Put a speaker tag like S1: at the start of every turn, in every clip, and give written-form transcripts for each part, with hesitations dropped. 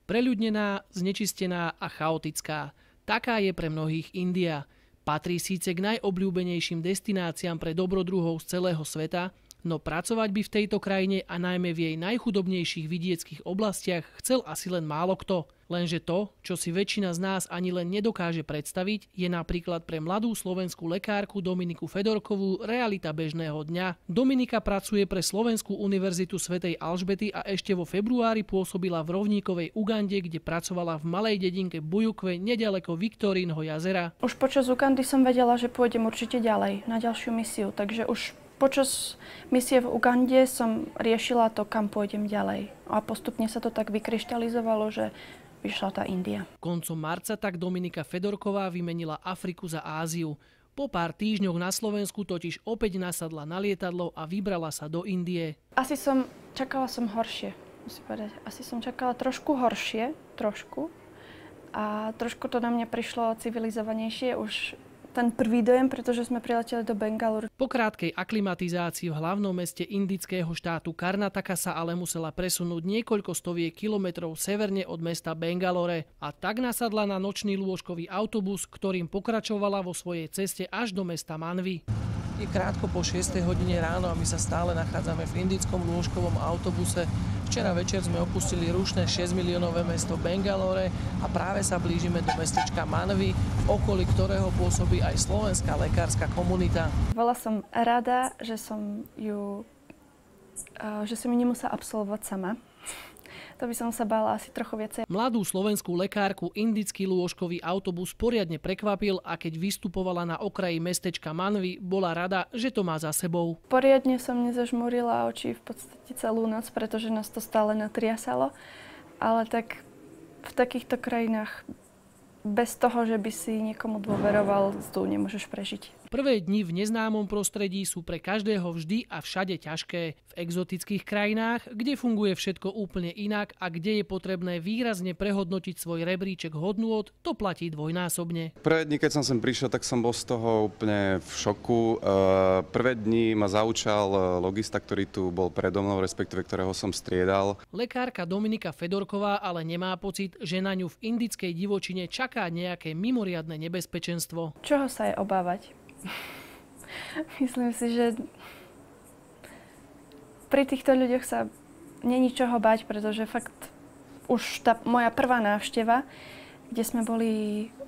S1: Preľudnená, znečistená a chaotická. Taká je pre mnohých India. Patrí síce k najobľúbenejším destináciám pre dobrodruhov z celého sveta, no pracovať by v tejto krajine a najmä v jej najchudobnejších vidieckých oblastiach chcel asi len málo kto. Lenže to, čo si väčšina z nás ani len nedokáže predstaviť, je napríklad pre mladú slovenskú lekárku Dominiku Fedorkovú realita bežného dňa. Dominika pracuje pre Slovenskú univerzitu svätej Alžbety a ešte vo februári pôsobila v rovníkovej Ugande, kde pracovala v malej dedinke Bujukve nedaleko Viktorínho jazera.
S2: Už počas Ugandy som vedela, že pôjdem určite ďalej na ďalšiu misiu, takže už počas misie v Ugande som riešila to, kam pôjdem ďalej. A postupne sa to tak vykryštalizovalo, že vyšla tá India.
S1: Koncom marca tak Dominika Fedorková vymenila Afriku za Áziu. Po pár týždňoch na Slovensku totiž opäť nasadla na lietadlo a vybrala sa do Indie.
S2: Čakala som horšie, musím povedať. Asi som čakala trošku horšie, A trošku to na mňa prišlo civilizovanejšie už ten prvý dojem, pretože sme prileteli do Bangalore.
S1: Po krátkej aklimatizácii v hlavnom meste indického štátu Karnataka sa ale musela presunúť niekoľko stoviek kilometrov severne od mesta Bangalore a tak nasadla na nočný lôžkový autobus, ktorým pokračovala vo svojej ceste až do mesta Manvi. Je krátko po 6 hodine ráno a my sa stále nachádzame v indickom lôžkovom autobuse. Včera večer sme opustili rušné 6-miliónové mesto Bangalore a práve sa blížime do mestečka Manvi, v okolí ktorého pôsobí aj slovenská lekárska komunita.
S2: Bola som rada, že som ju nemusela absolvovať sama. To by som sa bála asi trochu viacej.
S1: Mladú slovenskú lekárku indický lôžkový autobus poriadne prekvapil a keď vystupovala na okraji mestečka Manvi, bola rada, že to má za sebou.
S2: Poriadne som nezažmurila oči v podstate celú noc, pretože nás to stále natriasalo. Ale tak v takýchto krajinách bez toho, že by si niekomu dôveroval, tu nemôžeš prežiť.
S1: Prvé dni v neznámom prostredí sú pre každého vždy a všade ťažké. V exotických krajinách, kde funguje všetko úplne inak a kde je potrebné výrazne prehodnotiť svoj rebríček hodnôt, to platí dvojnásobne.
S3: Prvé dni, keď som sem prišiel, tak som bol z toho úplne v šoku. Prvé dni ma zaučal logista, ktorý tu bol predo mnou, respektíve ktorého som striedal.
S1: Lekárka Dominika Fedorková ale nemá pocit, že na ňu v indickej divočine čaká nejaké mimoriadne nebezpečenstvo.
S2: Čoho sa je obávať? Myslím si, že pri týchto ľuďoch sa není čoho bať, pretože fakt už tá moja prvá návšteva, kde sme boli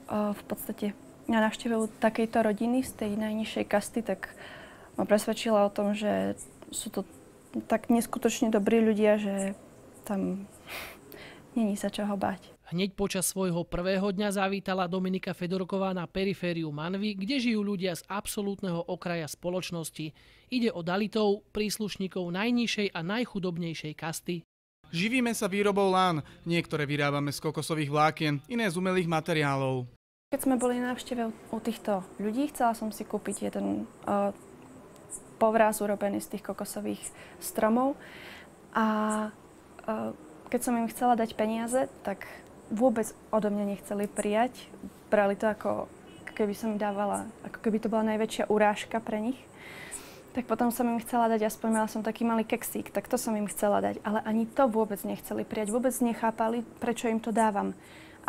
S2: v podstate na návšteve takejto rodiny z tej najnižšej kasty, tak ma presvedčila o tom, že sú to tak neskutočne dobrí ľudia, že tam není sa čoho bať.
S1: Hneď počas svojho prvého dňa zavítala Dominika Fedorková na perifériu Manvi, kde žijú ľudia z absolútneho okraja spoločnosti. Ide o dalitov, príslušníkov najnižšej a najchudobnejšej kasty.
S4: Živíme sa výrobou lán. Niektoré vyrábame z kokosových vlákien, iné z umelých materiálov.
S2: Keď sme boli na návšteve u týchto ľudí, chcela som si kúpiť jeden povraz urobený z tých kokosových stromov. A keď som im chcela dať peniaze, tak vôbec odo mňa nechceli prijať. Brali to ako keby som im dávala, ako keby to bola najväčšia urážka pre nich. Tak potom som im chcela dať, aspoň mala som taký malý keksík, tak to som im chcela dať. Ale ani to vôbec nechceli prijať, vôbec nechápali, prečo im to dávam.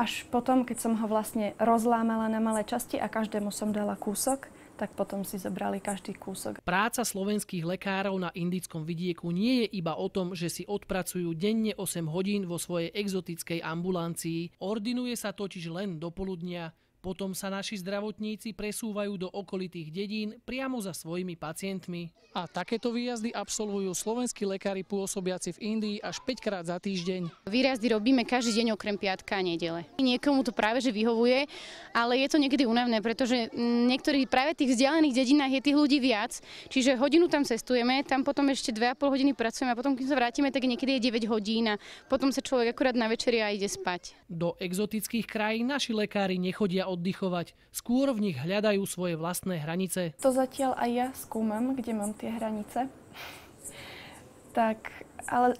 S2: Až potom, keď som ho vlastne rozlámala na malé časti a každému som dala kúsok, tak potom si zobrali každý kúsok.
S1: Práca slovenských lekárov na indickom vidieku nie je iba o tom, že si odpracujú denne 8 hodín vo svojej exotickej ambulancii. Ordinuje sa totiž len do poludnia. Potom sa naši zdravotníci presúvajú do okolitých dedín priamo za svojimi pacientmi. A takéto výjazdy absolvujú slovenskí lekári pôsobiaci v Indii až 5-krát za týždeň.
S5: Výjazdy robíme každý deň okrem piatka a nedele. Niekomu to práve že vyhovuje, ale je to niekedy únavné, pretože niektorých práve tých vzdialených dedinách je tých ľudí viac, čiže hodinu tam cestujeme, tam potom ešte 2,5 hodiny pracujeme a potom keď sa vrátime, tak niekedy je 9 hodín a potom sa človek akurát na večeri a ide spať.
S1: Do exotických krajín naši lekári nechodia oddychovať. Skôr v nich hľadajú svoje vlastné hranice.
S2: To zatiaľ aj ja skúmam, kde mám tie hranice. Tak, ale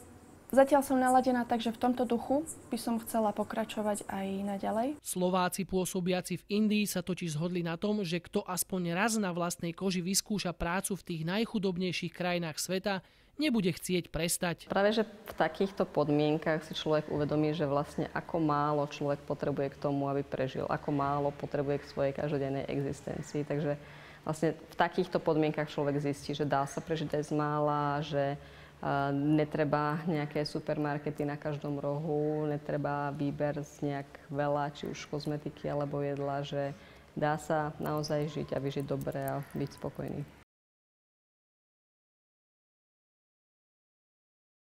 S2: zatiaľ som naladená tak, že v tomto duchu by som chcela pokračovať aj naďalej.
S1: Slováci pôsobiaci v Indii sa totiž zhodli na tom, že kto aspoň raz na vlastnej koži vyskúša prácu v tých najchudobnejších krajinách sveta, nebude chcieť prestať.
S6: Práve, že v takýchto podmienkach si človek uvedomí, že vlastne ako málo človek potrebuje k tomu, aby prežil, ako málo potrebuje k svojej každodennej existencii. Takže vlastne v takýchto podmienkach človek zistí, že dá sa prežiť aj z mála, že netreba nejaké supermarkety na každom rohu, netreba výber z nejak veľa, či už kozmetiky alebo jedla, že dá sa naozaj žiť a vyžiť dobre a byť spokojný.